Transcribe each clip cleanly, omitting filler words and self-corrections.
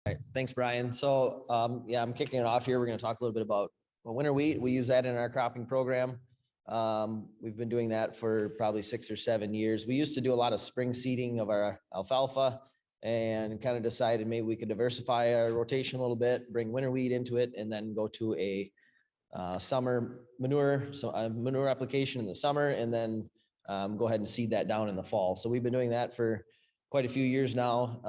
right, thanks, Brian. So yeah, I'm kicking it off here. We're going to talk a little bit about winter wheat. We use that in our cropping program. We've been doing that for probably 6 or 7 years. We used to do a lot of spring seeding of our alfalfa and kind of decided maybe we could diversify our rotation a little bit, bring winter wheat into it, and then go to a summer manure, so a manure application in the summer, and then go ahead and seed that down in the fall. So we've been doing that for quite a few years now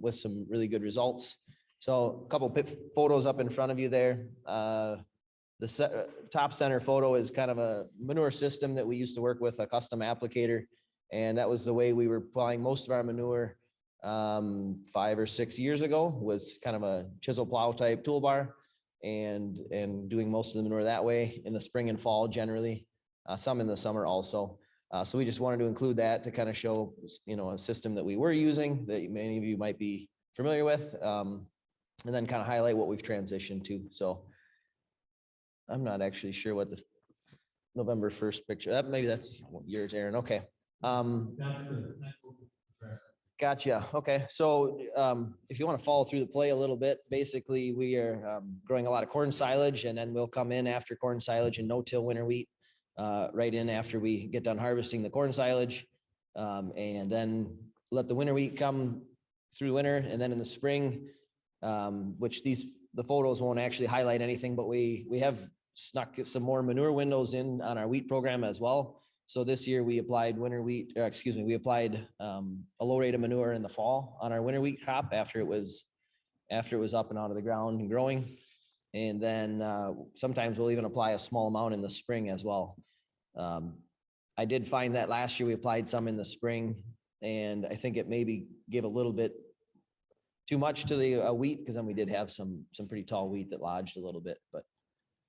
with some really good results. So a couple of photos up in front of you there. The top center photo is kind of a manure system that we used to work with, a custom applicator. And that was the way we were applying most of our manure 5 or 6 years ago, was kind of a chisel plow type toolbar and doing most of the manure that way in the spring and fall generally, some in the summer also. So we just wanted to include that to kind of show, a system that we were using that many of you might be familiar with, and then kind of highlight what we've transitioned to. So I'm not actually sure what the November 1st picture, maybe that's yours, Aaron. Okay. That's good. Gotcha. Okay. So if you want to follow through the play a little bit, basically we are growing a lot of corn silage, and then we'll come in after corn silage and no-till winter wheat right in after we get done harvesting the corn silage, and then let the winter wheat come through winter. And then in the spring, which the photos won't actually highlight anything, but we have snuck some more manure windows in on our wheat program as well. So this year we applied we applied a low rate of manure in the fall on our winter wheat crop after it was up and out of the ground and growing. And then sometimes we'll even apply a small amount in the spring as well. I did find that last year we applied some in the spring, and I think it maybe gave a little bit too much to the wheat, because then we did have some pretty tall wheat that lodged a little bit. But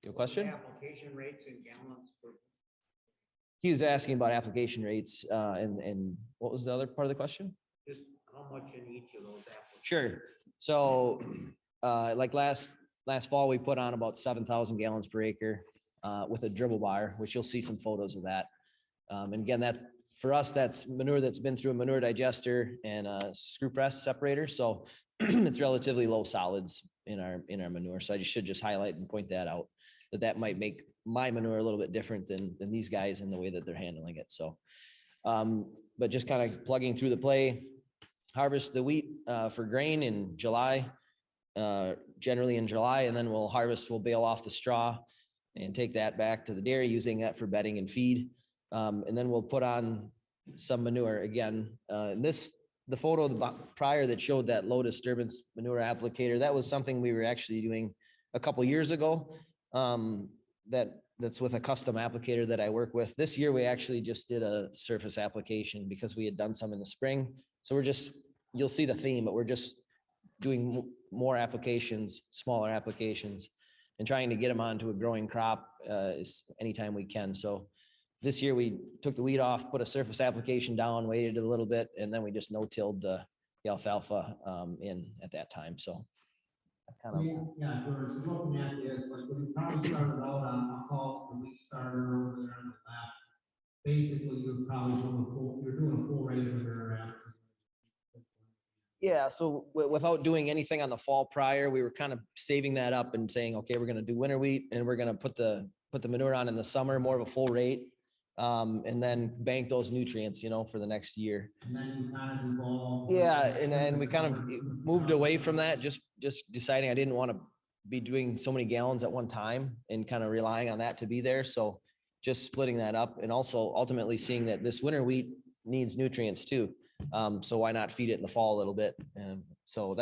you have a question? Application rates in gallons per. He was asking about application rates, and what was the other part of the question? Just how much in each of those applications? Sure. So like last fall, we put on about 7,000 gallons per acre with a dribble bar, which you'll see some photos of that. And again, that for us, that's manure that's been through a manure digester and a screw press separator. So it's relatively low solids in our manure. So I should just highlight and point that out, that might make my manure a little bit different than these guys in the way that they're handling it. So, but just kind of plugging through the play, harvest the wheat for grain in July, generally in July, and then we'll bale off the straw and take that back to the dairy, using that for bedding and feed. And then we'll put on some manure again. The photo prior that showed that low disturbance manure applicator, that was something we were actually doing a couple years ago. That's with a custom applicator that I work with. This year, we actually just did a surface application because we had done some in the spring. So you'll see the theme, but we're just doing more applications, smaller applications, and trying to get them onto a growing crop anytime we can. So this year we took the wheat off, put a surface application down, waited a little bit, and then we just no-tilled the alfalfa in at that time. So yeah, George, so looking at this, like when you probably started out on, I'll call it the wheat starter over there on the left. Basically, you're doing a full rate of manure after. Yeah, so without doing anything on the fall prior, we were kind of saving that up and saying, okay, we're going to do winter wheat, and we're going to put the manure on in the summer, more of a full rate, and then bank those nutrients, for the next year. And then you kind of evolved. Yeah, and we kind of moved away from that, just deciding I didn't want to be doing so many gallons at one time and kind of relying on that to be there. So just splitting that up, and also ultimately seeing that this winter wheat needs nutrients too. So why not feed it in the fall a little bit? And so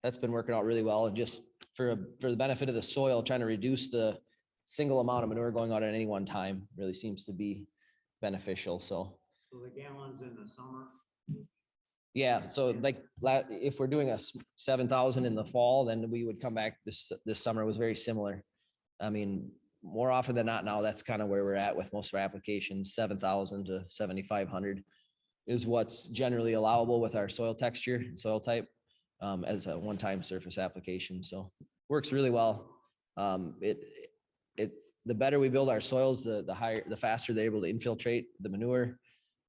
that's been working out really well. And just for the benefit of the soil, trying to reduce the single amount of manure going out at any one time really seems to be beneficial. So the gallons in the summer. Yeah. So like if we're doing a 7,000 in the fall, then we would come back this summer. It was very similar. I mean, more often than not now, that's kind of where we're at with most of our applications. 7,000 to 7,500 is what's generally allowable with our soil texture and soil type as a one-time surface application. So works really well. The better we build our soils, the faster they're able to infiltrate the manure,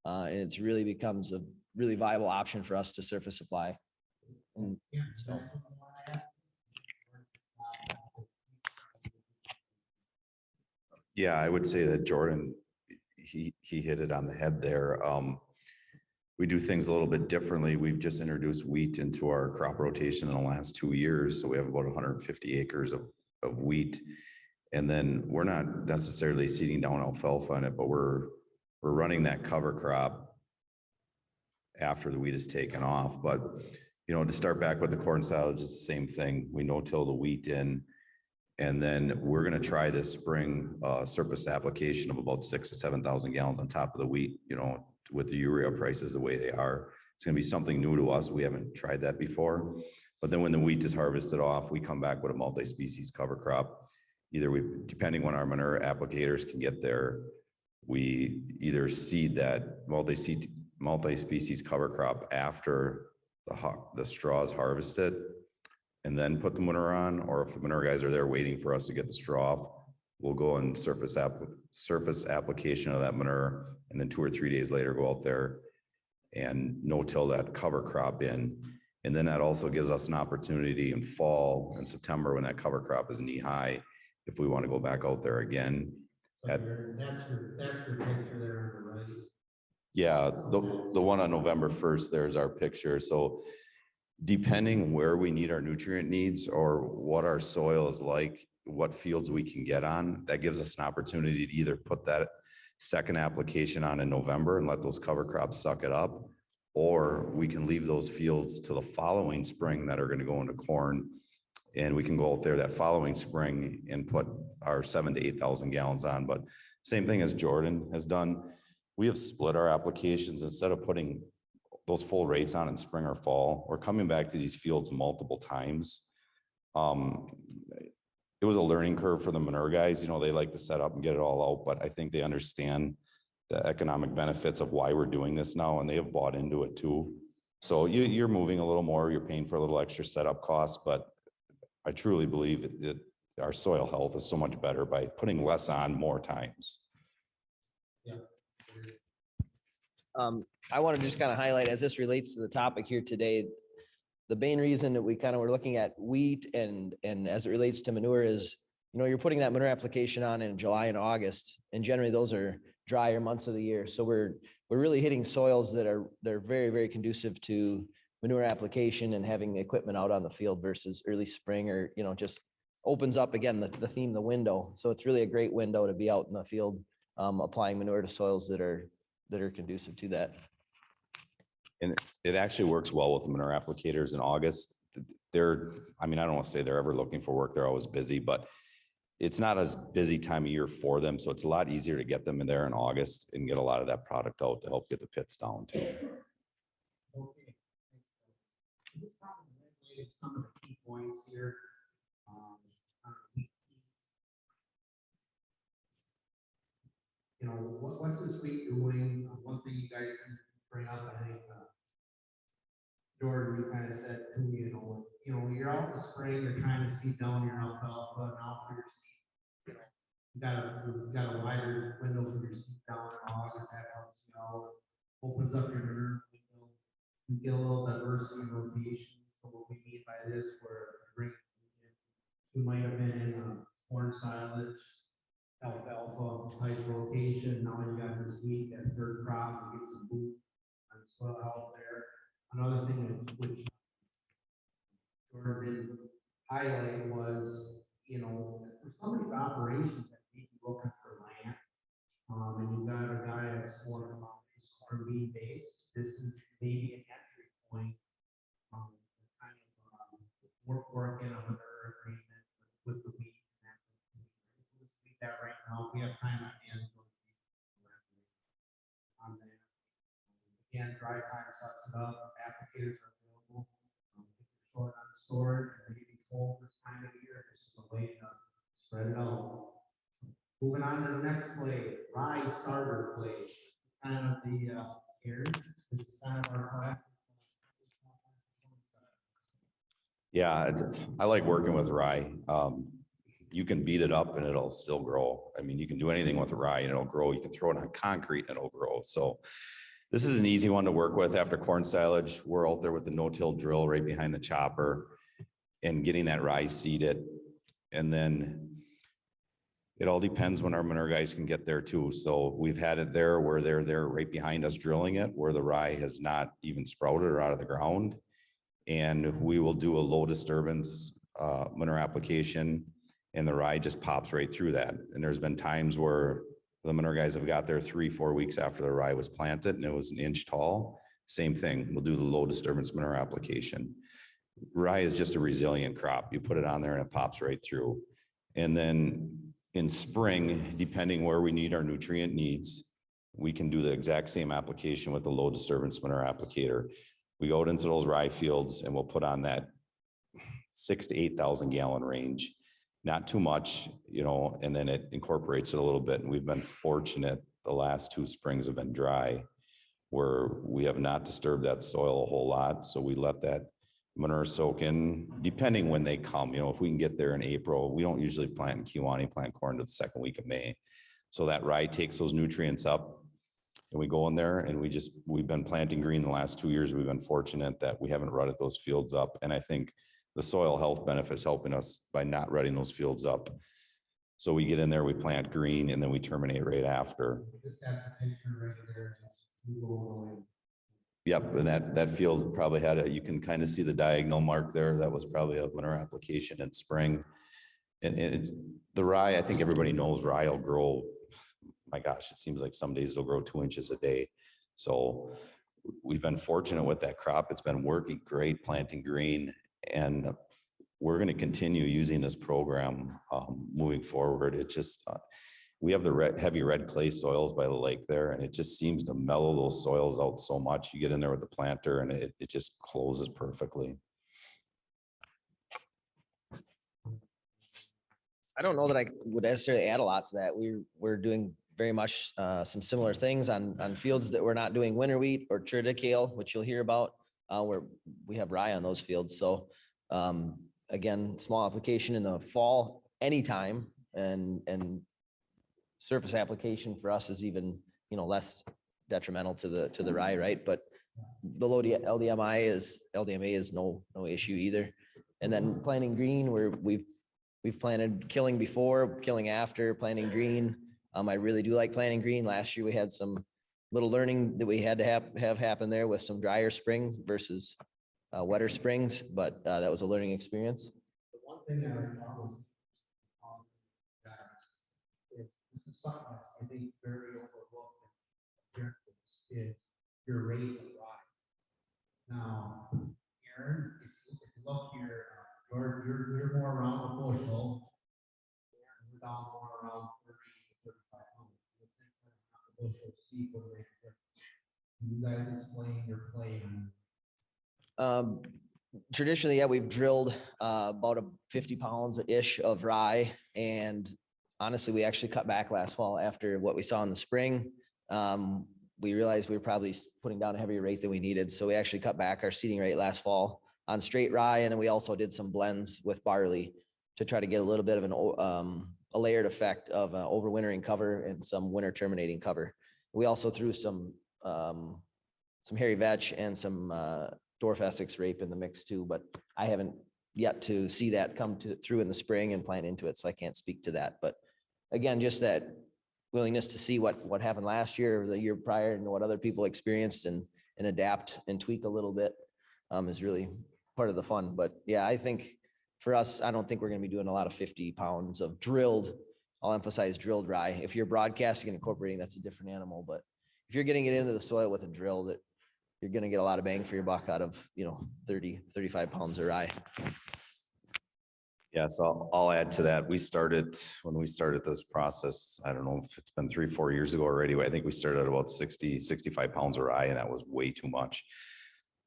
and it's really becomes a really viable option for us to surface supply. And so Yeah, I would say that Jordan, he hit it on the head there. We do things a little bit differently. We've just introduced wheat into our crop rotation in the last 2 years. So we have about 150 acres of wheat. And then we're not necessarily seeding down alfalfa on it, but we're running that cover crop after the wheat is taken off. But, you know, to start back with the corn silage, it's the same thing. We no-till the wheat in, and then we're going to try this spring surface application of about 6,000 to 7,000 gallons on top of the wheat, you know, with the urea prices the way they are. It's going to be something new to us. We haven't tried that before. But then when the wheat is harvested off, we come back with a multi-species cover crop. Either we, depending when our manure applicators can get there, we either seed that multi-species cover crop after the straw is harvested and then put the manure on, or if the manure guys are there waiting for us to get the straw off, we'll go and surface application of that manure, and then 2 or 3 days later go out there and no-till that cover crop in. And then that also gives us an opportunity in fall and September when that cover crop is knee high, if we want to go back out there again. So that's your picture there on the right. Yeah, the one on November 1st, there's our picture. So depending where we need our nutrient needs or what our soil is like, what fields we can get on, that gives us an opportunity to either put that second application on in November and let those cover crops suck it up, or we can leave those fields to the following spring that are going to go into corn. And we can go out there that following spring and put our 7,000 to 8,000 gallons on. But same thing as Jordan has done. We have split our applications. Instead of putting those full rates on in spring or fall, we're coming back to these fields multiple times. It was a learning curve for the manure guys. You know, they like to set up and get it all out, but I think they understand the economic benefits of why we're doing this now, and they have bought into it too. So you're moving a little more, you're paying for a little extra setup costs, but I truly believe that our soil health is so much better by putting less on more times. Yeah. I want to just kind of highlight, as this relates to the topic here today, the main reason that we kind of were looking at wheat and as it relates to manure is, you know, you're putting that manure application on in July and August, and generally those are drier months of the year. So we're really hitting soils they're very, very conducive to manure application and having the equipment out on the field versus early spring, or, you know, just opens up again the theme, the window. So it's really a great window to be out in the field applying manure to soils that are conducive to that. And it actually works well with the manure applicators in August. I mean, I don't want to say they're ever looking for work. They're always busy, but it's not as busy time of year for them. So it's a lot easier to get them in there in August and get a lot of that product out to help get the pits down too. Okay. This probably related some of the key points here. You know, what's this week doing? One thing you guys can bring up, I think, Jordan, you kind of said to me, you know, you're out in the spring, you're trying to seed down your alfalfa now for your seed. You got a wider window for your seed down in August. That helps you out. Opens up your manure window. You get a little diversity in rotation. So what we mean by this, where you might have been in corn silage, alfalfa type rotation. Now you got this wheat, that third crop, you get some wheat and soil out there. Another thing which Jordan didn't highlight was, you know, for some of these operations that may be looking for land, and you got a guy that's corn bean based, this is maybe an entry point, kind of work in a manure agreement with the wheat. Let's speak that right now. If we have time at the end, on that. Again, dry time sucks it up. Applicators are available. If you're short on storage, or maybe full this time of year, this is a way to spread it out. Moving on to the next blade, Rye Starter blade. Kind of the here. This is kind of our class. Yeah, I like working with rye. You can beat it up and it'll still grow. I mean, you can do anything with rye and it'll grow. You can throw it on concrete and it'll grow. So this is an easy one to work with after corn silage. We're out there with the no-till drill right behind the chopper and getting that rye seeded. And then It all depends when our manure guys can get there too. So we've had it there where they're there right behind us drilling it, where the rye has not even sprouted or out of the ground. And we will do a low disturbance manure application, and the rye just pops right through that. And there's been times where the manure guys have got there 3-4 weeks after the rye was planted and it was an inch tall. Same thing, we'll do the low disturbance manure application. Rye is just a resilient crop. You put it on there and it pops right through. And then in spring, depending where we need our nutrient needs, we can do the exact same application with the low disturbance manure applicator. We go out into those rye fields and we'll put on that 6,000 to 8,000 gallon range. Not too much, you know, and then it incorporates it a little bit. And we've been fortunate, the last 2 springs have been dry, where we have not disturbed that soil a whole lot. So we let that manure soak in, depending when they come. You know, if we can get there in April, we don't usually plant in Kiwani, plant corn to the 2nd week of May. So that rye takes those nutrients up, and we go in there and we've been planting green the last 2 years. We've been fortunate that we haven't rutted those fields up. And I think the soil health benefits helping us by not rutting those fields up. So we get in there, we plant green, and then we terminate right after. That's a picture right there. You go away. Yep, and that field probably had you can kind of see the diagonal mark there. That was probably a manure application in spring. And it's the rye, I think everybody knows rye will grow, my gosh, it seems like some days it'll grow 2 inches a day. So we've been fortunate with that crop. It's been working great, planting green, and we're going to continue using this program moving forward. It just, we have the heavy red clay soils by the lake there, and it just seems to mellow those soils out so much. You get in there with the planter and it just closes perfectly. I don't know that I would necessarily add a lot to that. We're doing very much some similar things on fields that we're not doing winter wheat or triticale, which you'll hear about, where we have rye on those fields. So again, small application in the fall anytime, and surface application for us is even, you know, less detrimental to the rye, right? But the low LDMA is no issue either. And then planting green, where we've planted killing before, killing after, planting green. I really do like planting green. Last year we had some little learning that we had to have happen there with some drier springs versus wetter springs, but that was a learning experience. The one thing that I thought was this is something that's, I think, very overlooked is your rate of rye. Now, Aaron, if you look here, George, you're more around the bushel. We're down more around 30 to 35 pounds. You think that the bushel seed would make a difference. Can you guys explain your plan? Traditionally, yeah, we've drilled about 50 pounds-ish of rye, and honestly, we actually cut back last fall after what we saw in the spring. We realized we were probably putting down a heavier rate than we needed, so we actually cut back our seeding rate last fall on straight rye, and then we also did some blends with barley to try to get a little bit of a layered effect of overwintering cover and some winter terminating cover. We also threw some hairy vetch and some dwarf Essex rape in the mix too, but I haven't yet to see that come through in the spring and plant into it, so I can't speak to that. But again, just that willingness to see what happened last year or the year prior and what other people experienced and adapt and tweak a little bit is really part of the fun. But yeah, I think for us, I don't think we're going to be doing a lot of 50 pounds of drilled, I'll emphasize drilled rye. If you're broadcasting and incorporating, that's a different animal. But if you're getting it into the soil with a drill, that you're going to get a lot of bang for your buck out of, 30, 35 pounds of rye. Yeah, so I'll add to that. When we started this process, I don't know if it's been 3-4 years ago already. I think we started at about 60, 65 pounds of rye, and that was way too much.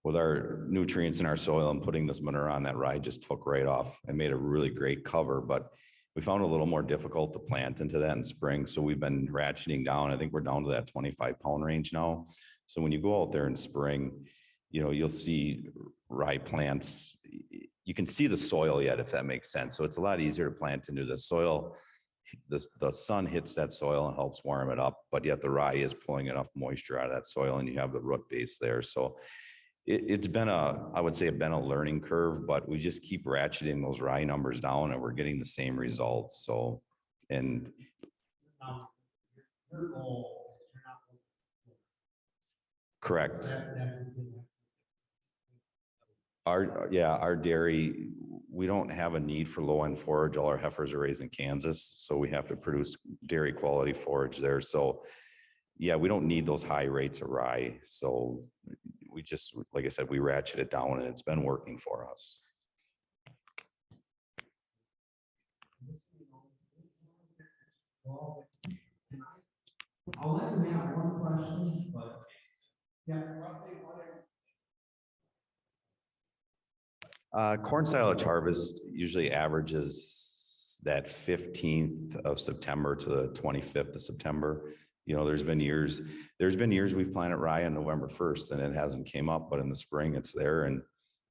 With our nutrients in our soil and putting this manure on, that rye just took right off and made a really great cover. But we found it a little more difficult to plant into that in spring. So we've been ratcheting down. I think we're down to that 25 pound range now. So when you go out there in spring, you'll see rye plants. You can see the soil yet, if that makes sense. So it's a lot easier to plant into the soil. The sun hits that soil and helps warm it up, but yet the rye is pulling enough moisture out of that soil, and you have the root base there. So it's been I would say a learning curve, but we just keep ratcheting those rye numbers down and we're getting the same results. So And Now, your goal, you're not. correct. That's Our dairy, we don't have a need for low end forage. All our heifers are raised in Kansas, so we have to produce dairy quality forage there. So yeah, we don't need those high rates of rye. So we just, like I said, we ratchet it down and it's been working for us. I'll let you have one question, but yeah. Corn silage harvest usually averages that 15th of September to the 25th of September. You know, there's been years we've planted rye on November 1st and it hasn't came up, but in the spring it's there and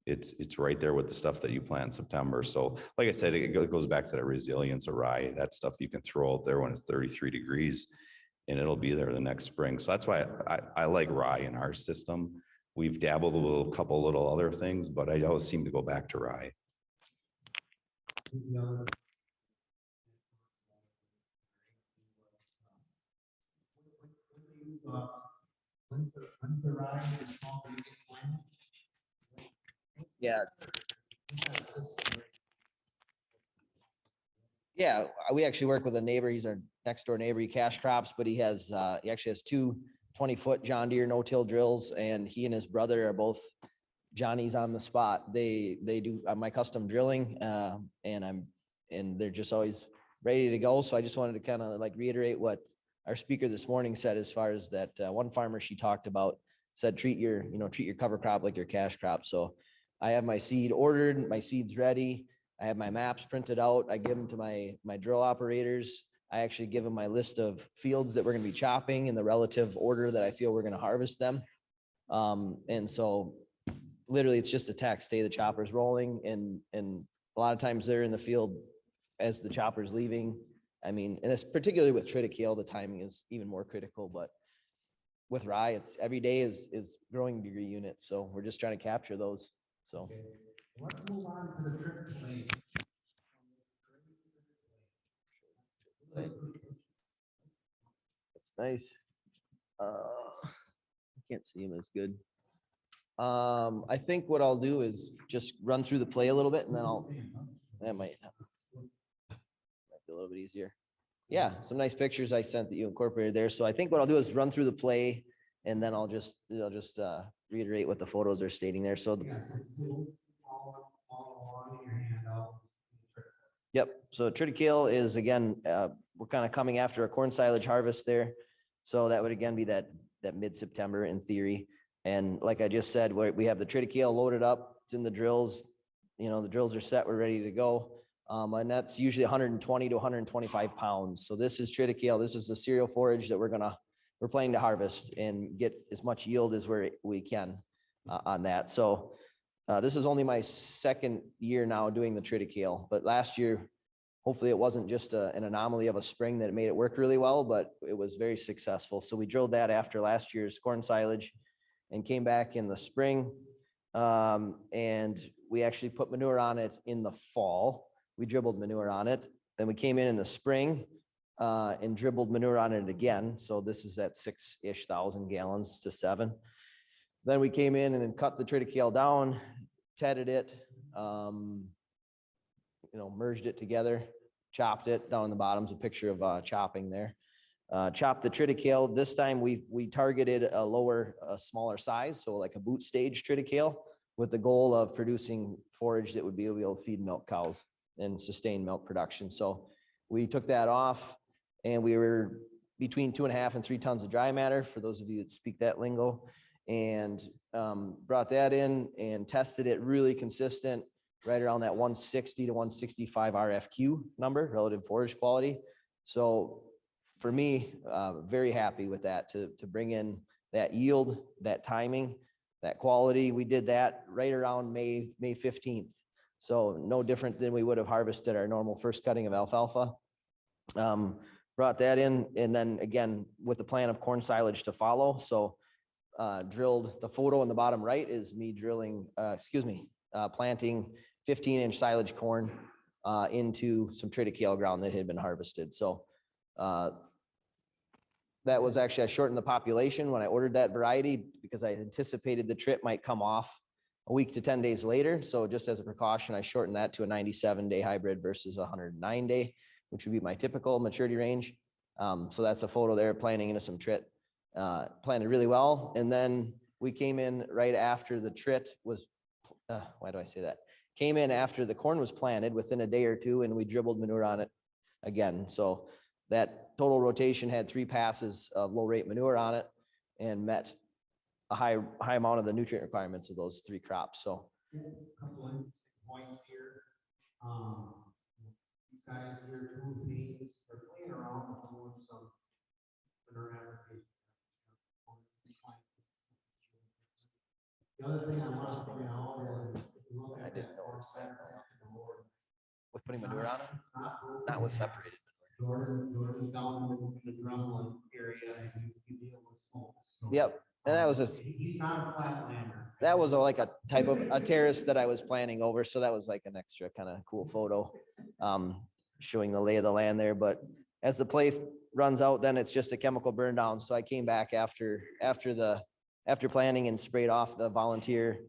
it's right there with the stuff that you plant in September. So like I said, it goes back to that resilience of rye, that stuff you can throw out there when it's 33 degrees and it'll be there the next spring. So that's why I like rye in our system. We've dabbled a couple little other things, but I always seem to go back to rye. Yeah. Yeah, we actually work with a neighbor. He's our next door neighbor. He cash crops, but he actually has two 20-foot John Deere no-till drills, and he and his brother are both Johnny's on the spot. They do my custom drilling, and they're just always ready to go. So I just wanted to kind of like reiterate what our speaker this morning said, as far as that one farmer she talked about said, treat your cover crop like your cash crop. So I have my seed ordered, my seed's ready. I have my maps printed out. I give them to my drill operators. I actually give them my list of fields that we're going to be chopping in the relative order that I feel we're going to harvest them. And so literally it's just a text, stay the chopper's rolling. And a lot of times they're in the field as the chopper's leaving. I mean, and it's particularly with Triticale, the timing is even more critical, but with rye, it's every day is growing degree units. So we're just trying to capture those. So. Okay. Let's move on to the Triticale. That's nice. I can't see him as good. I think what I'll do is just run through the play a little bit and then that might be a little bit easier. Yeah, some nice pictures I sent that you incorporated there. So I think what I'll do is run through the play and then I'll just reiterate what the photos are stating there. So yep. So Triticale is again, we're kind of coming after a corn silage harvest there. So that would again be that mid-September in theory. And like I just said, we have the Triticale loaded up. It's in the drills. You know, the drills are set. We're ready to go. And that's usually 120 to 125 pounds. So this is Triticale. This is the cereal forage that we're planning to harvest and get as much yield as we can on that. So this is only my second year now doing the Triticale, but last year, hopefully it wasn't just an anomaly of a spring that made it work really well, but it was very successful. So we drilled that after last year's corn silage and came back in the spring. And we actually put manure on it in the fall. We dribbled manure on it. Then we came in the spring and dribbled manure on it again. So this is at 6-ish thousand gallons to 7. Then we came in and then cut the Triticale down, tedded it, merged it together, chopped it. Down in the bottom's a picture of chopping there. Chopped the Triticale. This time we targeted a smaller size, so like a boot stage Triticale, with the goal of producing forage that would be able to feed milk cows and sustain milk production. So we took that off and we were between 2.5 and 3 tons of dry matter, for those of you that speak that lingo, and brought that in and tested it really consistent, right around that 160 to 165 RFQ number, relative forage quality. So for me, very happy with that to bring in that yield, that timing, that quality. We did that right around May 15th. So no different than we would have harvested our normal first cutting of alfalfa. Brought that in, and then again, with the plan of corn silage to follow. So drilled, the photo in the bottom right is me planting 15-inch silage corn into some triticale ground that had been harvested. So that was actually, I shortened the population when I ordered that variety because I anticipated the trip might come off a week to 10 days later. So just as a precaution, I shortened that to a 97-day hybrid versus a 109-day, which would be my typical maturity range. So that's a photo there, planting into some trit, planted really well. And then we came in right after the trit was, why do I say that? Came in after the corn was planted within a day or two, and we dribbled manure on it again. So that total rotation had 3 passes of low rate manure on it and met a high amount of the nutrient requirements of those 3 crops. So A couple of interesting points here. These guys here, 2 things, are playing around with doing some manure applications. The other thing I want to point out is if you look I at didn't that notice that. board, with putting manure on it, it's not broken not with down. separated. Jordan's down in the drumline area and you deal with smoke. So, Yep. And that was he's not a flatlander. that was like a type of a terrace that I was planning over. So that was like an extra kind of cool photo, showing the lay of the land there. But as the play runs out, then it's just a chemical burn down. So I came back after planning and sprayed off the volunteer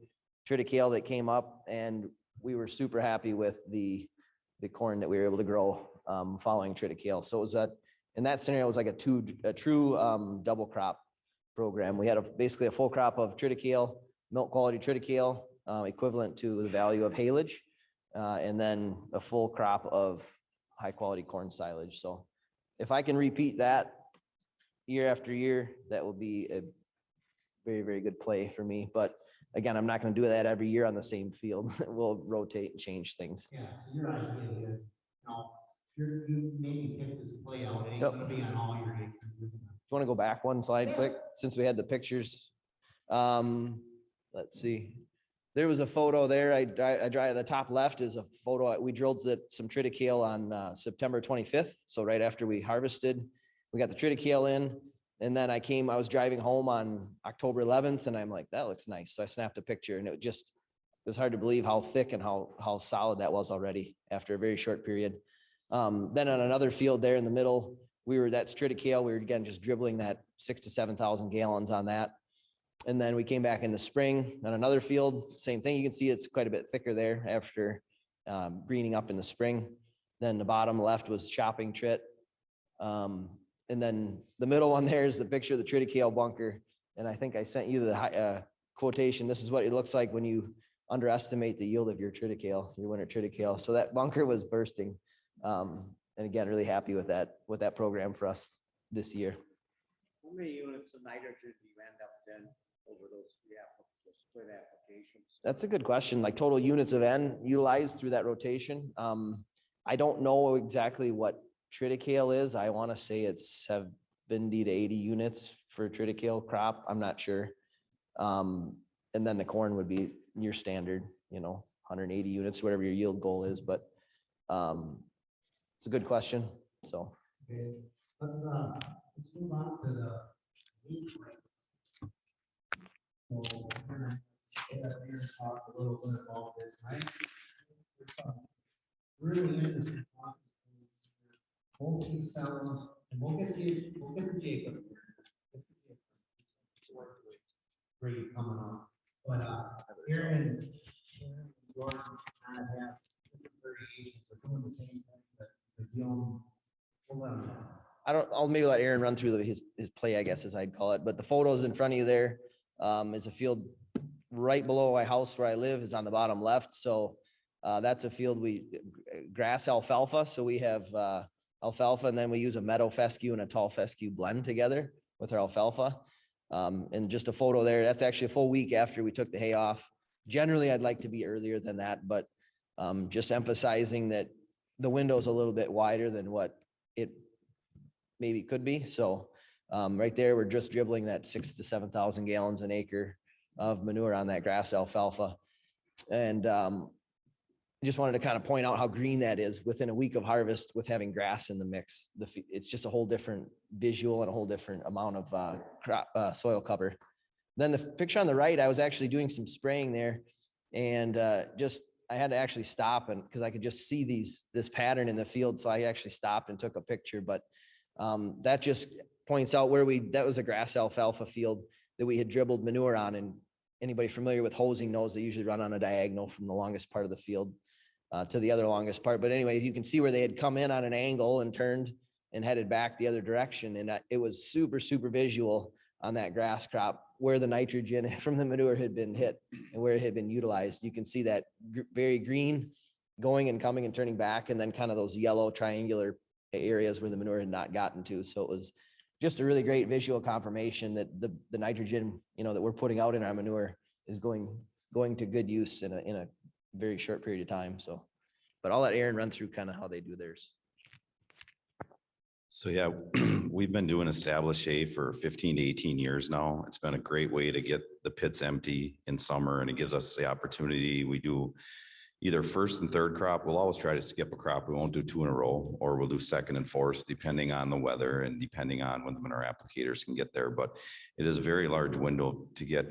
triticale that came up, and we were super happy with the corn that we were able to grow following triticale. So it was in that scenario, it was like a true double crop program. We had basically a full crop of triticale, milk quality triticale, equivalent to the value of haylage, and then a full crop of high quality corn silage. So if I can repeat that year after year, that will be a very, very good play for me. But again, I'm not going to do that every year on the same field. We'll rotate and change things. Yeah, so your idea is, you maybe pick this play out, it ain't Yep. gonna be on all your acres. Do you want to go back one slide quick, since we had the pictures? Let's see. There was a photo there. I drive the top left is a photo. We drilled some triticale on September 25th. So right after we harvested, we got the triticale in. And then I was driving home on October 11th, and I'm like, that looks nice. So I snapped a picture, and it was hard to believe how thick and how solid that was already after a very short period. Then on another field there in the middle, that's triticale. We were again just dribbling that 6,000 to 7,000 gallons on that. And then we came back in the spring on another field, same thing. You can see it's quite a bit thicker there after greening up in the spring. Then the bottom left was chopping trit. And then the middle one there is the picture of the triticale bunker. And I think I sent you the quotation. This is what it looks like when you underestimate the yield of your winter triticale. So that bunker was bursting. And again, really happy with that program for us this year. How many units of nitrogen do you end up then over those split applications? That's a good question. Like total units of N utilized through that rotation. I don't know exactly what triticale is. I want to say it's 70 to 80 units for triticale crop. I'm not sure. And then the corn would be your standard, 180 units, whatever your yield goal is. But it's a good question. So. Okay, let's move on to the wheat rate. So we're gonna talk a little bit about this, right? There's some really interesting topics. Both these fellows, and we'll get to Jacob here. Brey coming up, but Aaron and Jordan kind of have different variations of doing the same thing, but we'll let them know. I'll maybe let Aaron run through his play, I guess, as I'd call it. But the photos in front of you there is a field right below my house where I live, is on the bottom left. So that's a field grass alfalfa. So we have alfalfa, and then we use a meadow fescue and a tall fescue blend together with our alfalfa. And just a photo there, that's actually a full week after we took the hay off. Generally, I'd like to be earlier than that, but just emphasizing that the window's a little bit wider than what it maybe could be. So right there, we're just dribbling that 6,000 to 7,000 gallons an acre of manure on that grass alfalfa. And I just wanted to kind of point out how green that is within a week of harvest with having grass in the mix. It's just a whole different visual and a whole different amount of soil cover. Then the picture on the right, I was actually doing some spraying there, and I had to actually stop and because I could just see this pattern in the field. So I actually stopped and took a picture, but that just points out where that was a grass alfalfa field that we had dribbled manure on. And anybody familiar with hosing knows they usually run on a diagonal from the longest part of the field to the other longest part. But anyways, you can see where they had come in on an angle and turned and headed back the other direction. And it was super, super visual on that grass crop where the nitrogen from the manure had been hit and where it had been utilized. You can see that very green going and coming and turning back, and then kind of those yellow triangular areas where the manure had not gotten to. So it was just a really great visual confirmation that the nitrogen, that we're putting out in our manure is going to good use in a very short period of time. So, but I'll let Aaron run through kind of how they do theirs. So yeah, we've been doing established hay for 15 to 18 years now. It's been a great way to get the pits empty in summer, and it gives us the opportunity. We do either first and third crop. We'll always try to skip a crop. We won't do 2 in a row, or we'll do second and fourth, depending on the weather and depending on when the manure applicators can get there. But it is a very large window to get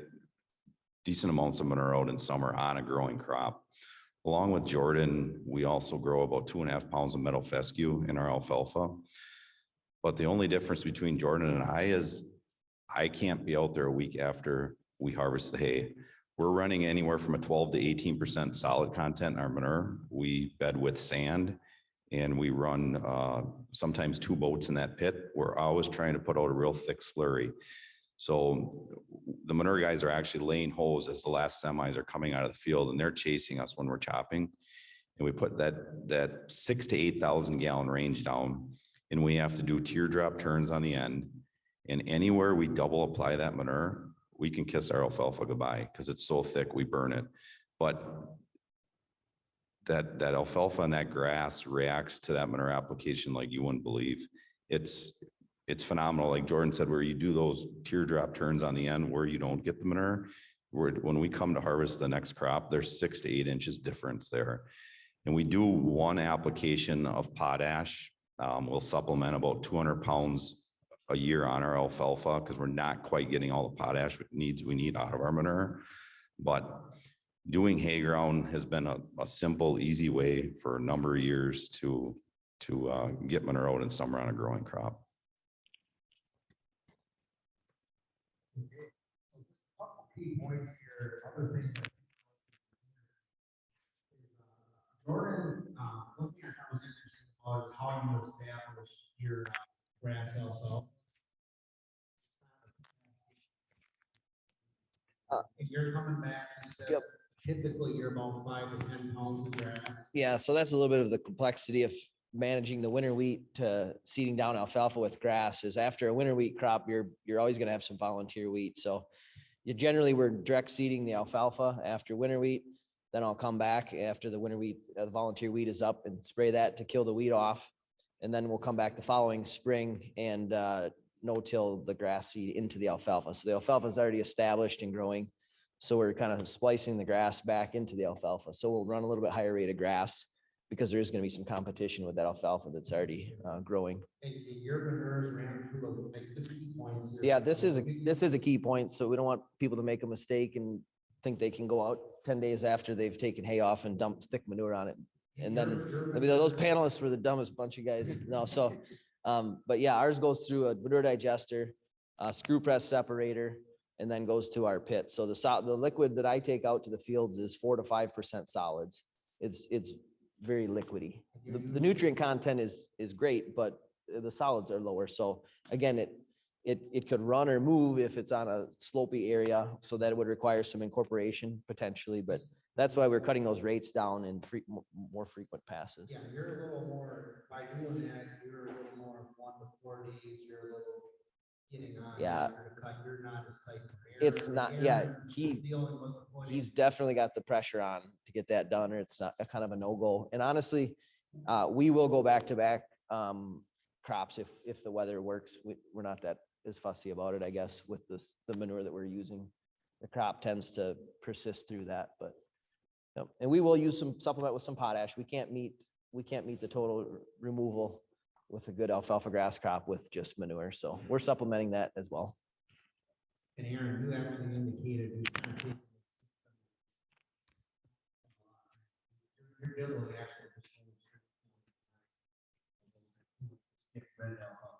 decent amounts of manure out in summer on a growing crop. Along with Jordan, we also grow about 2.5 pounds of meadow fescue in our alfalfa. But the only difference between Jordan and I is I can't be out there a week after we harvest the hay. We're running anywhere from a 12 to 18% solid content in our manure. We bed with sand, and we run sometimes 2 boats in that pit. We're always trying to put out a real thick slurry. So the manure guys are actually laying hose as the last semis are coming out of the field, and they're chasing us when we're chopping. And we put that 6,000 to 8,000 gallon range down, and we have to do teardrop turns on the end. And anywhere we double apply that manure, we can kiss our alfalfa goodbye because it's so thick we burn it. But that alfalfa and that grass reacts to that manure application like you wouldn't believe. It's phenomenal. Like Jordan said, where you do those teardrop turns on the end where you don't get the manure, when we come to harvest the next crop, there's 6 to 8 inches difference there. And we do 1 application of potash. We'll supplement about 200 pounds a year on our alfalfa because we're not quite getting all the potash needs we need out of our manure. But doing hay ground has been a simple, easy way for a number of years to get manure out in summer on a growing crop. Key points here, other things. Jordan, one thing I thought was interesting was how you establish your grass alfalfa. And you're coming back, you said typically you're about 5 to 10 pounds of grass. Yeah, so that's a little bit of the complexity of managing the winter wheat to seeding down alfalfa with grass. Is after a winter wheat crop, you're always going to have some volunteer wheat. So we're direct seeding the alfalfa after winter wheat. Then I'll come back after the winter wheat, the volunteer wheat is up, and spray that to kill the weed off. And then we'll come back the following spring and no-till the grass seed into the alfalfa. So the alfalfa is already established and growing. So we're kind of splicing the grass back into the alfalfa. So we'll run a little bit higher rate of grass because there is going to be some competition with that alfalfa that's already growing. And your manures ran through this key point. Yeah, this is a key point. So we don't want people to make a mistake and think they can go out 10 days after they've taken hay off and dump thick manure on it. And then those panelists were the dumbest bunch of guys. No, so, but yeah, ours goes through a manure digester, a screw press separator, and then goes to our pit. So the liquid that I take out to the fields is 4 to 5% solids. It's very liquidy. The nutrient content is great, but the solids are lower. So again, it could run or move if it's on a slopey area, so that it would require some incorporation potentially, but that's why we're cutting those rates down in more frequent passes. Yeah, you're a little more, by doing that, you're a little more 1 to 4 days, you're a little getting on. Yeah. You're not as tight. It's not, yeah, he's definitely got the pressure on to get that done, or it's not a kind of a no-go. And honestly, we will go back-to-back crops if the weather works. We're not that as fussy about it, I guess, with the manure that we're using. The crop tends to persist through that, but yep. And we will use some supplement with some potash. We can't meet the total removal with a good alfalfa grass crop with just manure. So we're supplementing that as well. And Aaron, you actually indicated you kind of take your dibble actually just goes get rid of alfalfa.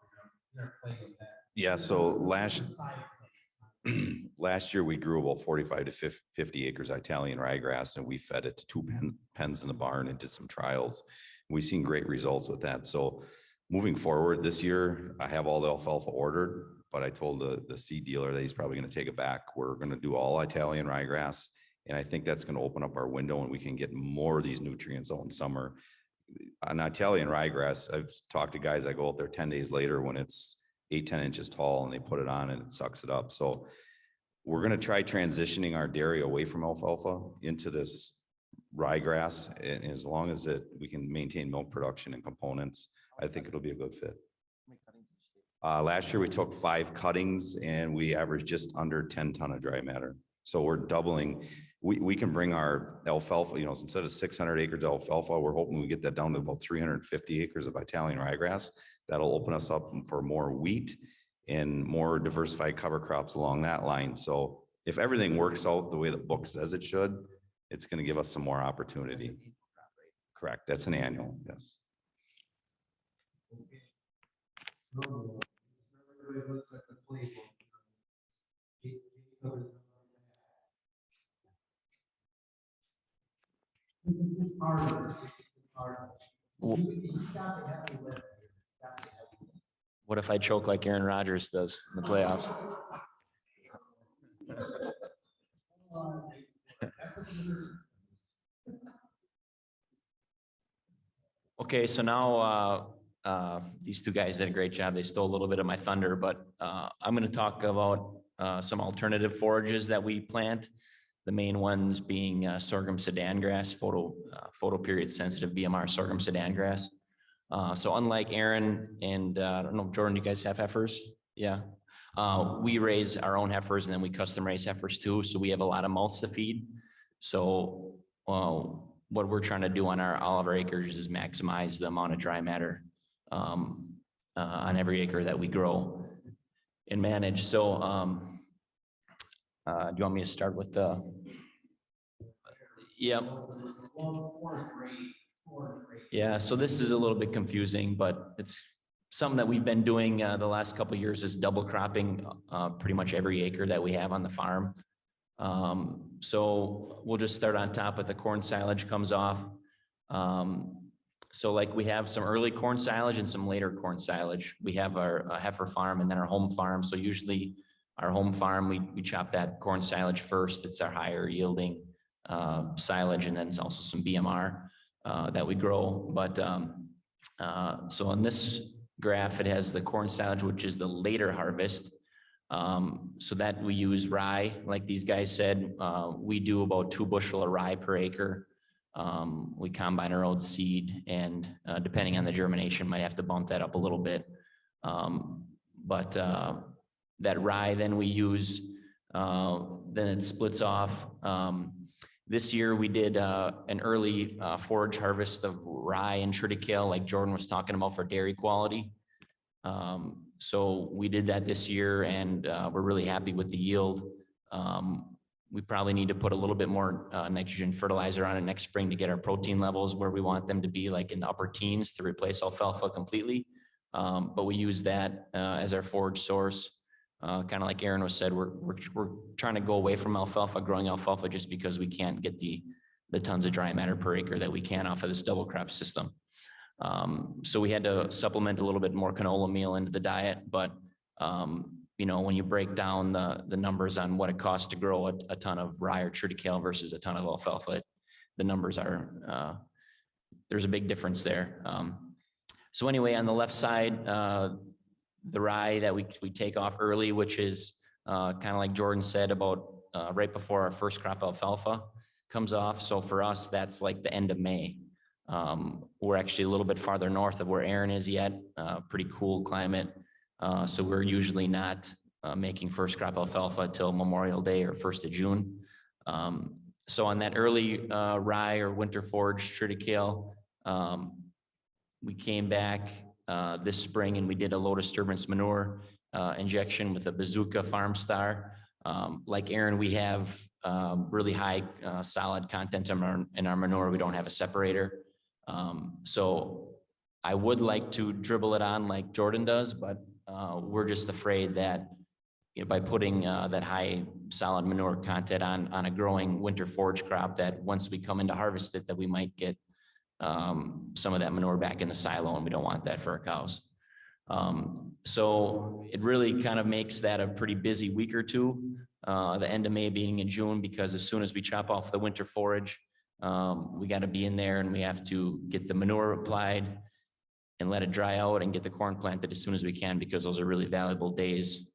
You're playing with that. Yeah, so last Side last year we grew about 45 to 50 acres Italian ryegrass, and we fed it to two pens in the barn and did some trials. We've seen great results with that. So moving forward this year, I have all the alfalfa ordered, but I told the seed dealer that he's probably going to take it back. We're going to do all Italian ryegrass, and I think that's going to open up our window and we can get more of these nutrients out in summer. On Italian ryegrass, I've talked to guys that go out there 10 days later when it's 8-10 inches tall and they put it on and it sucks it up. So we're going to try transitioning our dairy away from alfalfa into this ryegrass. And as long as we can maintain milk production and components, I think it'll be a good fit. Last year we took 5 cuttings and we averaged just under 10 ton of dry matter. So we're doubling. We can bring our alfalfa, instead of 600 acres of alfalfa, we're hoping we get that down to about 350 acres of Italian ryegrass. That'll open us up for more wheat and more diversified cover crops along that line. So if everything works out the way the book says it should, it's going to give us some more opportunity. Correct. That's an annual. Yes. Everybody looks at the playbook. It's part of it. It's part of it. You've got to have to live. What if I choke like Aaron Rodgers does in the playoffs? Okay, so now these two guys did a great job. They stole a little bit of my thunder, but I'm going to talk about some alternative forages that we plant. The main ones being sorghum sedan grass, photoperiod sensitive BMR sorghum sedan grass. So unlike Aaron and I don't know, Jordan, you guys have heifers? Yeah. We raise our own heifers and then we custom raise heifers too. So we have a lot of mouths to feed. So what we're trying to do on all of our acres is maximize the amount of dry matter on every acre that we grow and manage. So do you want me to start with the? Yep. Yeah, so this is a little bit confusing, but it's something that we've been doing the last couple of years is double cropping pretty much every acre that we have on the farm. So we'll just start on top with the corn silage comes off. So like we have some early corn silage and some later corn silage. We have our heifer farm and then our home farm. So usually our home farm, we chop that corn silage first. It's our higher yielding silage, and then it's also some BMR that we grow. But so on this graph, it has the corn silage, which is the later harvest. So that we use rye, like these guys said, we do about 2 bushel of rye per acre. We combine our own seed, and depending on the germination, might have to bump that up a little bit. But that rye then we use, then it splits off. This year we did an early forage harvest of rye and triticale, like Jordan was talking about, for dairy quality. So we did that this year, and we're really happy with the yield. We probably need to put a little bit more nitrogen fertilizer on it next spring to get our protein levels where we want them to be, like in the upper teens, to replace alfalfa completely. But we use that as our forage source. Kind of like Aaron was said, we're trying to go away from alfalfa, growing alfalfa, just because we can't get the tons of dry matter per acre that we can off of this double crop system. So we had to supplement a little bit more canola meal into the diet, but when you break down the numbers on what it costs to grow a ton of rye or triticale versus a ton of alfalfa, the numbers are, there's a big difference there. So anyway, on the left side, the rye that we take off early, which is kind of like Jordan said, about right before our first crop alfalfa comes off. So for us, that's like the end of May. We're actually a little bit farther north of where Aaron is yet, pretty cool climate. So we're usually not making first crop alfalfa till Memorial Day or 1st of June. So on that early rye or winter forage triticale, we came back this spring and we did a low disturbance manure injection with a Bazooka Farm Star. Like Aaron, we have really high solid content in our manure. We don't have a separator. So I would like to dribble it on like Jordan does, but we're just afraid that by putting that high solid manure content on a growing winter forage crop, that once we come in to harvest it, that we might get some of that manure back in the silo, and we don't want that for our cows. So it really kind of makes that a pretty busy week or two, the end of May being in June, because as soon as we chop off the winter forage, we got to be in there and we have to get the manure applied and let it dry out and get the corn planted as soon as we can, because those are really valuable days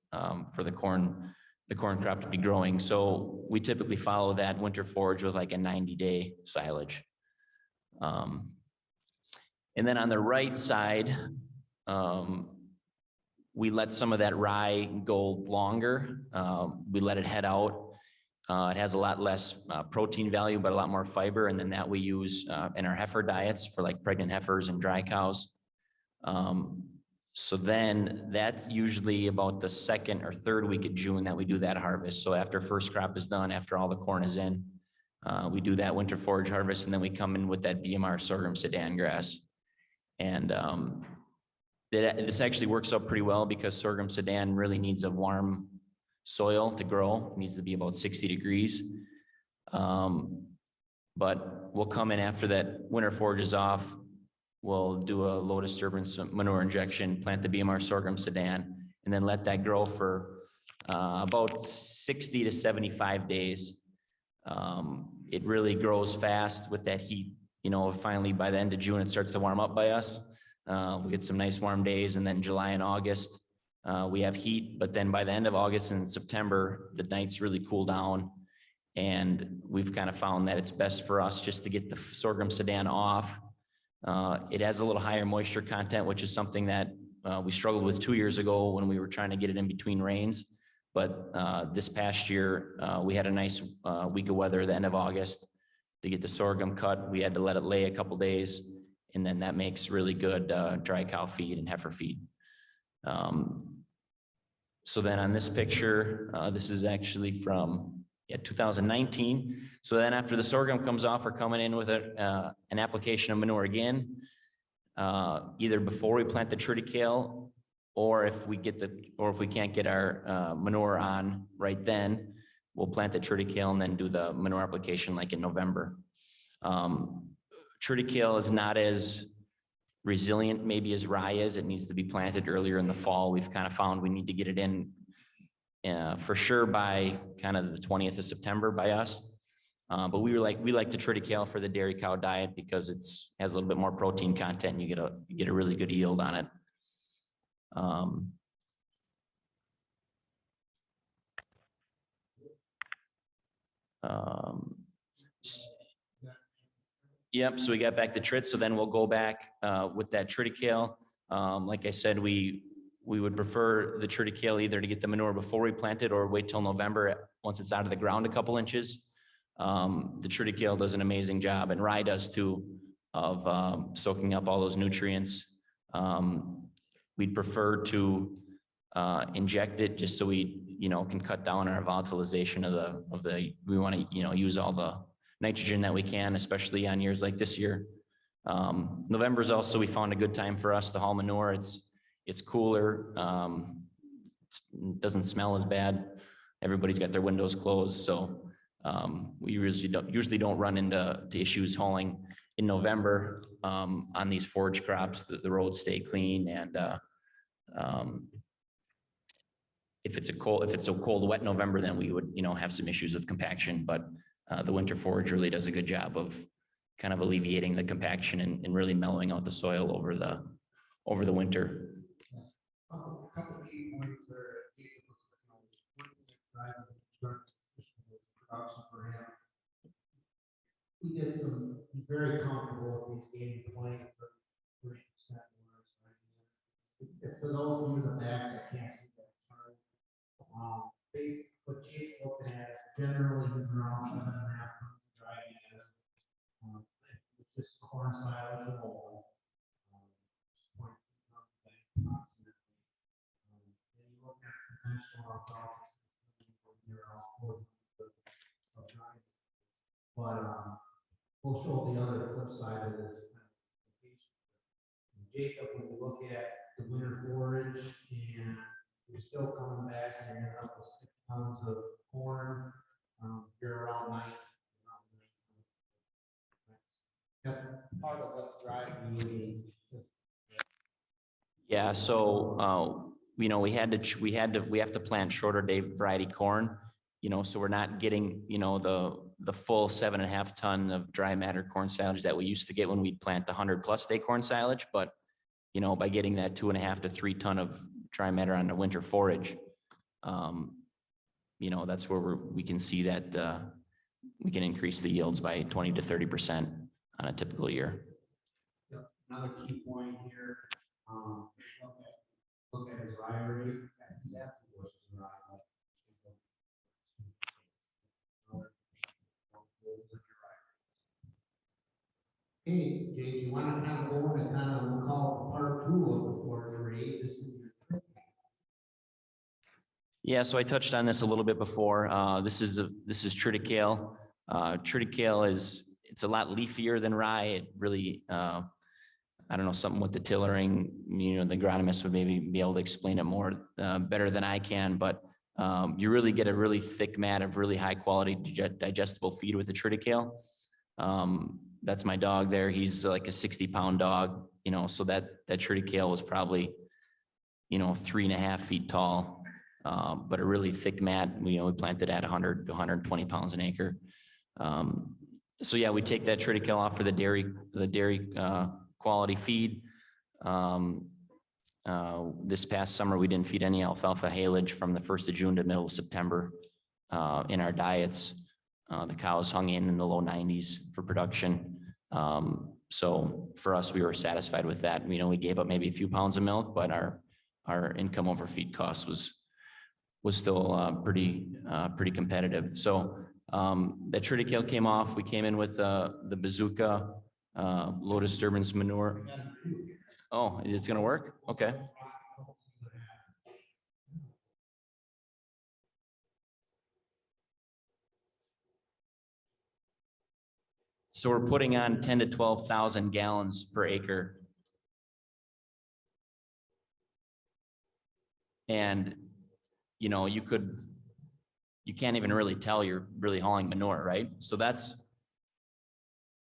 for the corn crop to be growing. So we typically follow that winter forage with like a 90-day silage. And then on the right side, we let some of that rye go longer. We let it head out. It has a lot less protein value, but a lot more fiber. And then that we use in our heifer diets for like pregnant heifers and dry cows. So then that's usually about the second or third week of June that we do that harvest. So after first crop is done, after all the corn is in, we do that winter forage harvest, and then we come in with that BMR sorghum sedan grass. And this actually works out pretty well, because sorghum sedan really needs a warm soil to grow. It needs to be about 60 degrees. But we'll come in after that winter forage is off. We'll do a low disturbance manure injection, plant the BMR sorghum sedan, and then let that grow for about 60 to 75 days. It really grows fast with that heat. Finally by the end of June, it starts to warm up by us. We get some nice warm days, and then July and August, we have heat, but then by the end of August and September, the nights really cool down. And we've kind of found that it's best for us just to get the sorghum sedan off. It has a little higher moisture content, which is something that we struggled with 2 years ago when we were trying to get it in between rains. But this past year, we had a nice week of weather at the end of August to get the sorghum cut. We had to let it lay a couple days, and then that makes really good dry cow feed and heifer feed. So then on this picture, this is actually from 2019. So then after the sorghum comes off, we're coming in with an application of manure again, either before we plant the triticale, or if we can't get our manure on right then, we'll plant the triticale and then do the manure application like in November. Triticale is not as resilient maybe as rye is. It needs to be planted earlier in the fall. We've kind of found we need to get it in for sure by kind of the 20th of September by us. But we like the triticale for the dairy cow diet because it has a little bit more protein content, and you get a really good yield on it. Yep, so we got back the trit, so then we'll go back with that triticale. Like I said, we would prefer the triticale either to get the manure before we plant it or wait till November once it's out of the ground a couple inches. The triticale does an amazing job, and rye does too, of soaking up all those nutrients. We'd prefer to inject it just so we can cut down our volatilization of the we want to use all the nitrogen that we can, especially on years like this year. November is also, we found a good time for us to haul manure. It's cooler. It doesn't smell as bad. Everybody's got their windows closed, so we usually don't run into issues hauling in November on these forage crops. The roads stay clean, and if it's a cold, wet November, then we would have some issues with compaction. But the winter forage really does a good job of kind of alleviating the compaction and really mellowing out the soil over the winter. A couple of key points there. Production for him. He's very comfortable with these gaining 20 to 30% more. For those of you in the back that can't see that chart, basically what Jake's looking at is generally he's around 7.5 months of dry matter. It's just corn silage and oil. Then you look at conventional alfalfa, you're around 4 months of But, we'll show the other flip side of this. Jacob, when you look at the winter forage and you're still coming back and you're up to 6 pounds of corn, you're around 9. That's part of what's driving you. Yeah, so, you know, we have to plant shorter day variety corn, you know, so we're not getting, you know, the full 7.5 ton of dry matter corn silage that we used to get when we'd plant the 100+ day corn silage. But, you know, by getting that 2.5 to 3 ton of dry matter on the winter forage, you know, that's where we can see that we can increase the yields by 20 to 30% on a typical year. Yep. Another key point here, look at his rye rate. He's after bushels of rye. Hey, Jake, you want to kind of go into kind of, we'll call it part 2 of the forage rate. This is your Yeah, so I touched on this a little bit before. This is Triticale. Triticale it's a lot leafier than rye. It really, I don't know, something with the tillering, you know, the agronomist would maybe be able to explain it more better than I can, but you really get a really thick mat of really high quality digestible feed with the Triticale. That's my dog there. He's like a 60-pound dog, you know, so that Triticale was probably, you know, 3.5 feet tall, but a really thick mat. We planted at 100 to 120 pounds an acre. So yeah, we take that Triticale off for the dairy quality feed. This past summer, we didn't feed any alfalfa haylage from the 1st of June to middle of September in our diets. The cows hung in the low 90s for production. So for us, we were satisfied with that. You know, we gave up maybe a few pounds of milk, but our income over feed costs was still pretty competitive. So that Triticale came off. We came in with the Bazooka low disturbance manure. Oh, it's gonna work? Okay. So we're putting on 10 to 12,000 gallons per acre. And, you know, you can't even really tell you're really hauling manure, right? So that's,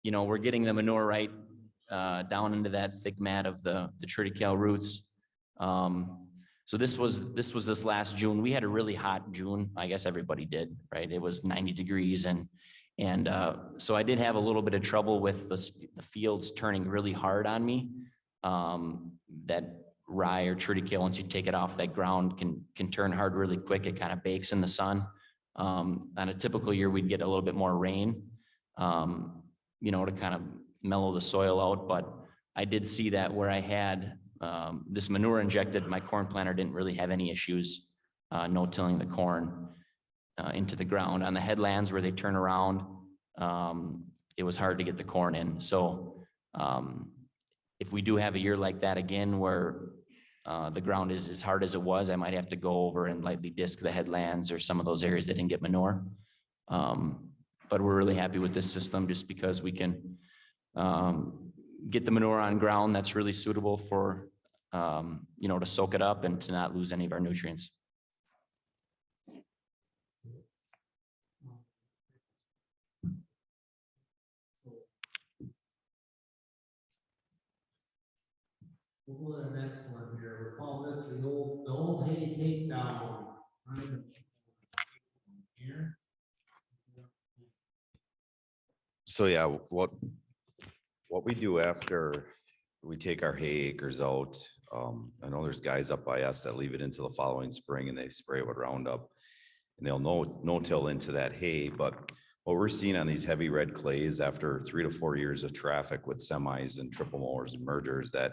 you know, we're getting the manure right down into that thick mat of the Triticale roots. So this was this last June. We had a really hot June. I guess everybody did, right? It was 90 degrees and so I did have a little bit of trouble with the fields turning really hard on me. That rye or Triticale, once you take it off that ground, can turn hard really quick. It kind of bakes in the sun. On a typical year, we'd get a little bit more rain, you know, to kind of mellow the soil out. But I did see that where I had this manure injected, my corn planter didn't really have any issues no tilling the corn into the ground. On the headlands where they turn around, it was hard to get the corn in. So if we do have a year like that again, where the ground is as hard as it was, I might have to go over and lightly disc the headlands or some of those areas that didn't get manure. But we're really happy with this system just because we can get the manure on ground that's really suitable for, you know, to soak it up and to not lose any of our nutrients. We'll go to the next one here. We'll call this the old hay takedown. Here. So yeah, what we do after we take our hay acres out, I know there's guys up by us that leave it into the following spring and they spray it with Roundup and they'll no-till into that hay. But what we're seeing on these heavy red clays after 3 to 4 years of traffic with semis and triple mowers and mergers, that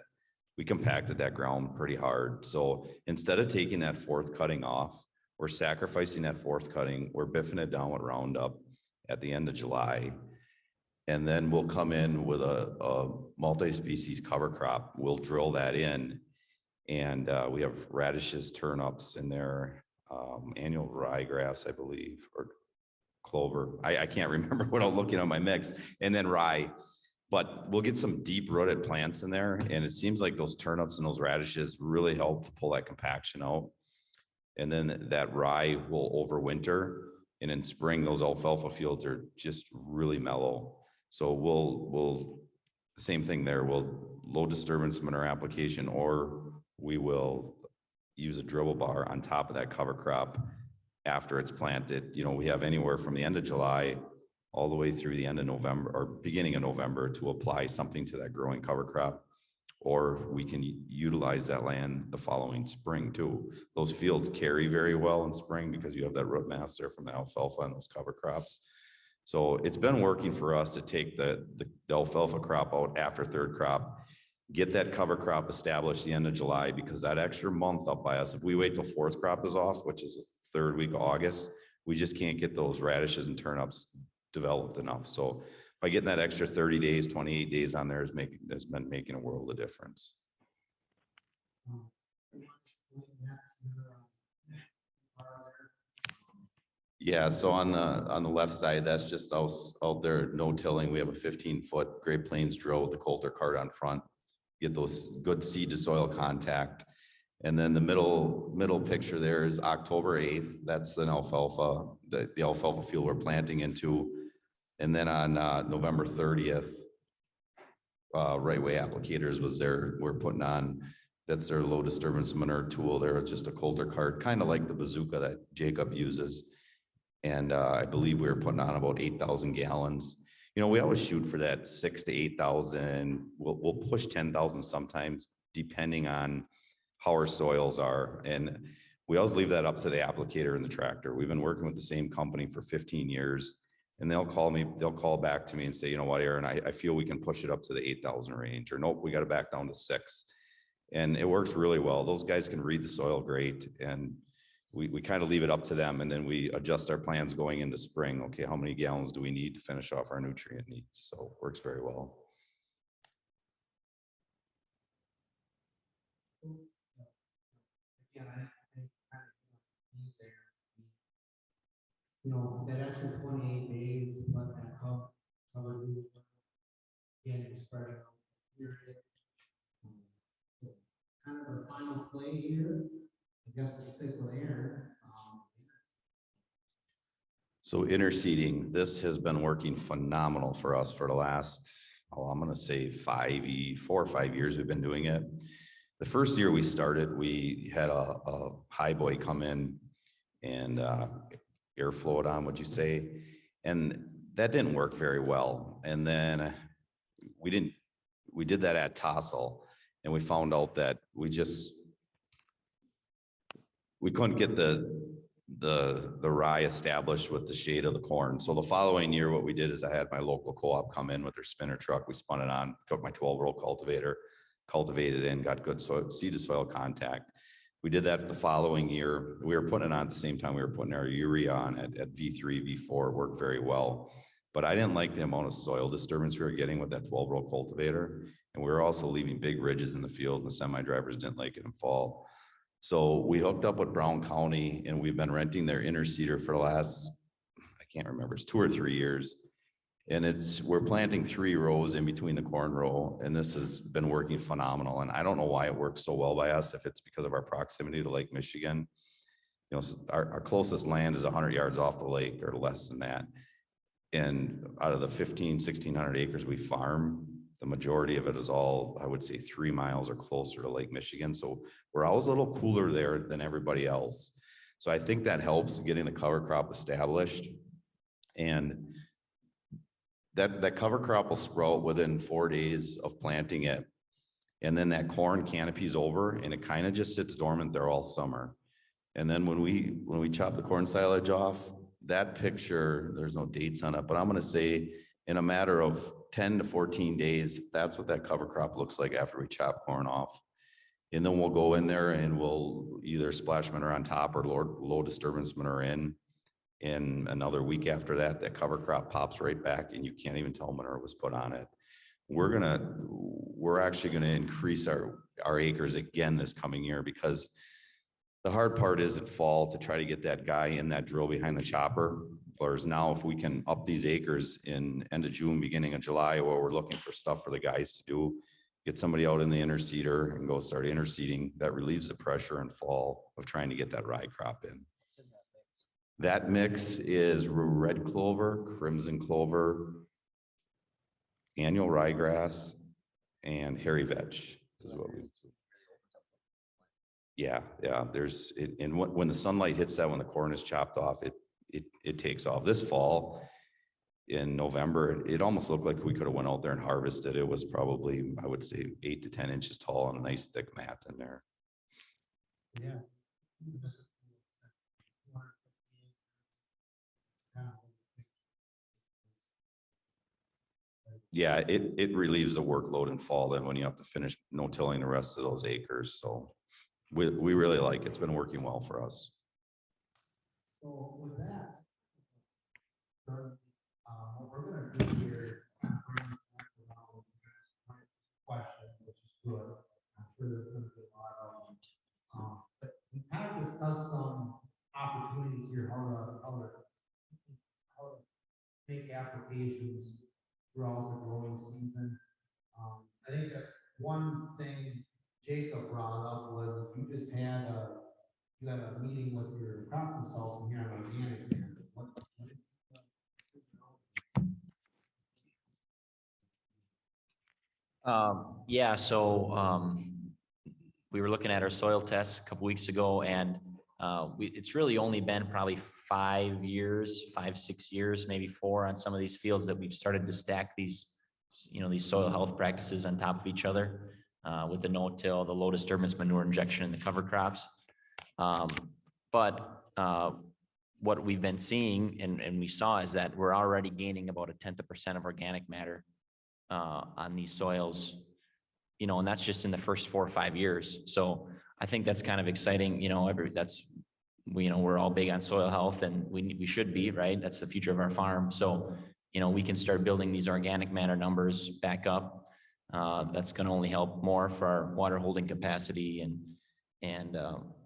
we compacted that ground pretty hard. So instead of taking that 4th cutting off, we're sacrificing that 4th cutting, we're biffing it down with Roundup at the end of July. And then we'll come in with a multi-species cover crop. We'll drill that in. And we have radishes, turnips in there, annual ryegrass, I believe, or clover. I can't remember what I'm looking at my mix, and then rye. But we'll get some deep rooted plants in there, and it seems like those turnips and those radishes really help to pull that compaction out. And then that rye will overwinter, and in spring those alfalfa fields are just really mellow. So we'll same thing there. We'll low disturbance manure application, or we will use a dribble bar on top of that cover crop after it's planted. You know, we have anywhere from the end of July all the way through the end of November or beginning of November to apply something to that growing cover crop, or we can utilize that land the following spring too. Those fields carry very well in spring because you have that root mass there from the alfalfa and those cover crops. So it's been working for us to take the alfalfa crop out after third crop, get that cover crop established the end of July, because that extra month up by us, if we wait till fourth crop is off, which is the third week of August, we just can't get those radishes and turnips developed enough. So by getting that extra 30 days, 28 days on there has been making a world of difference. Yeah, so on the left side, that's just out there, no tilling. We have a 15-foot Great Plains drill with the coulter cart on front. Get those good seed to soil contact. And then the middle picture there is October 8th. That's an alfalfa, the alfalfa field we're planting into. And then on November 30th, Right Way Applicators was there. We're putting on, that's their low disturbance manure tool there. It's just a coulter cart, kind of like the bazooka that Jacob uses. And I believe we were putting on about 8,000 gallons. You know, we always shoot for that 6,000 to 8,000. We'll push 10,000 sometimes, depending on how our soils are. And we always leave that up to the applicator and the tractor. We've been working with the same company for 15 years, and they'll call back to me and say, you know what, Aaron, I feel we can push it up to the 8,000 range, or nope, we got to back down to 6. And it works really well. Those guys can read the soil great, and we kind of leave it up to them, and then we adjust our plans going into spring. Okay, how many gallons do we need to finish off our nutrient needs? So it works very well. Again, I kind of there. You know, that extra 28 days, let that cover you. Again, you're spreading out the period. Kind of a final play here. I guess we'll stick with Aaron. So interseeding, this has been working phenomenal for us for the last, I'm going to say 4 or 5 years we've been doing it. The first year we started, we had a high boy come in and airflow it on, would you say? And that didn't work very well. And then we did that at Tassel, and we found out that we couldn't get the rye established with the shade of the corn. So the following year, what we did is I had my local co-op come in with their spinner truck. We spun it on, took my 12-row cultivator, cultivated in, got good seed to soil contact. We did that the following year. We were putting it on at the same time we were putting our urea on at V3, V4. It worked very well. But I didn't like the amount of soil disturbance we were getting with that 12-row cultivator. And we were also leaving big ridges in the field. The semi-drivers didn't like it in fall. So we hooked up with Brown County, and we've been renting their interseeder for the last, I can't remember, it's 2 or 3 years. And we're planting 3 rows in between the corn row, and this has been working phenomenal. And I don't know why it works so well by us, if it's because of our proximity to Lake Michigan. You know, our closest land is 100 yards off the lake or less than that. And out of the 1,600 acres we farm, the majority of it is all, I would say, 3 miles or closer to Lake Michigan. So we're always a little cooler there than everybody else. So I think that helps getting the cover crop established. And that cover crop will sprout within 4 days of planting it. And then that corn canopy's over, and it kind of just sits dormant there all summer. And then when we chop the corn silage off, that picture, there's no dates on it, but I'm going to say in a matter of 10 to 14 days, that's what that cover crop looks like after we chop corn off. And then we'll go in there and we'll either splash manure on top or low disturbance manure in. And another week after that, that cover crop pops right back, and you can't even tell manure was put on it. We're actually going to increase our acres again this coming year, because the hard part is at fall to try to get that guy in that drill behind the chopper. sprinklers. Now, if we can up these acres in end of June, beginning of July, where we're looking for stuff for the guys to do, get somebody out in the interseeder and go start interseeding, that relieves the pressure in fall of trying to get that rye crop in. That mix is red clover, crimson clover, annual ryegrass, and hairy vetch. Is what we. Yeah, there's it, and when the sunlight hits that, when the corn is chopped off, it takes off. This fall in November, it almost looked like we could have went out there and harvested. It was probably, I would say, 8 to 10 inches tall and a nice thick mat in there. Yeah. Yeah, it relieves the workload in fall then when you have to finish no-tilling the rest of those acres. So we really like it. It's been working well for us. So with that, what we're gonna do here is kind of bring this back around with questions, which is good. I'm sure there's gonna be a lot of them. But we kind of discussed some opportunities here, how to make applications throughout the growing season. I think that one thing Jacob brought up was you just had you had a meeting with your crop consultant here on organic. Yeah, so we were looking at our soil tests a couple weeks ago, and it's really only been probably 5 years, 6 years, maybe 4 on some of these fields that we've started to stack these, these soil health practices on top of each other with the no-till, the low disturbance manure injection, and the cover crops. But what we've been seeing and we saw is that we're already gaining about 0.1% of organic matter on these soils, and that's just in the first 4 or 5 years. So I think that's kind of exciting. We're all big on soil health, and we should be, right? That's the future of our farm. So, we can start building these organic matter numbers back up. That's going to only help more for our water holding capacity and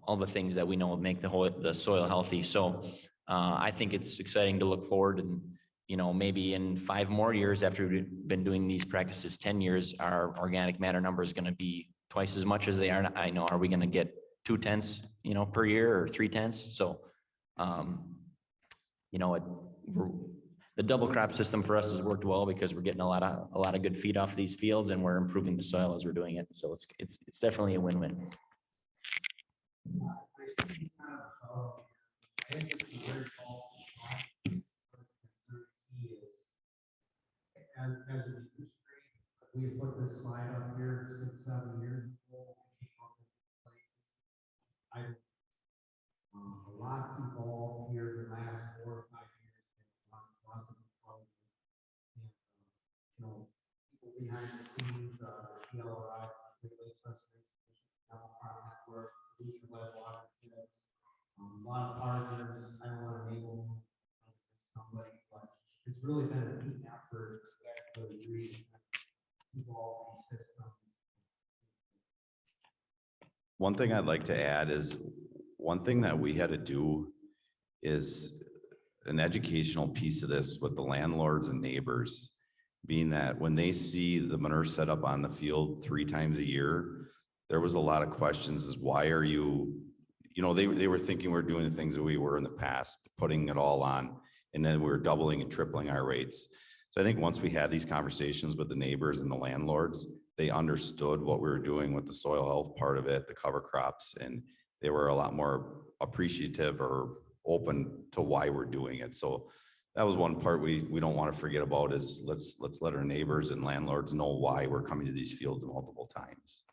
all the things that we know make the soil healthy. So I think it's exciting to look forward, and maybe in 5 more years after we've been doing these practices, 10 years, our organic matter number is going to be twice as much as they are. I know, are we going to get 0.2, per year or 0.3? So, the double crop system for us has worked well because we're getting a lot of good feed off these fields, and we're improving the soil as we're doing it. So it's definitely a win-win. As an industry, we put this slide up here 6, 7 years ago. A lot's evolved here in the last 4 or 5 years. People behind the scenes, PLRI, network, producer-led water kits, a lot of partners. I don't want to name somebody, but it's really been a neat effort to actually evolve these systems. One thing I'd like to add is one thing that we had to do is an educational piece of this with the landlords and neighbors, being that when they see the manure set up on the field 3 times a year, there was a lot of questions as why are you, they were thinking we're doing the things that we were in the past, putting it all on, and then we were doubling and tripling our rates. So I think once we had these conversations with the neighbors and the landlords, they understood what we were doing with the soil health part of it, the cover crops, and they were a lot more appreciative or open to why we're doing it. So that was one part we don't want to forget about, is let's let our neighbors and landlords know why we're coming to these fields multiple times.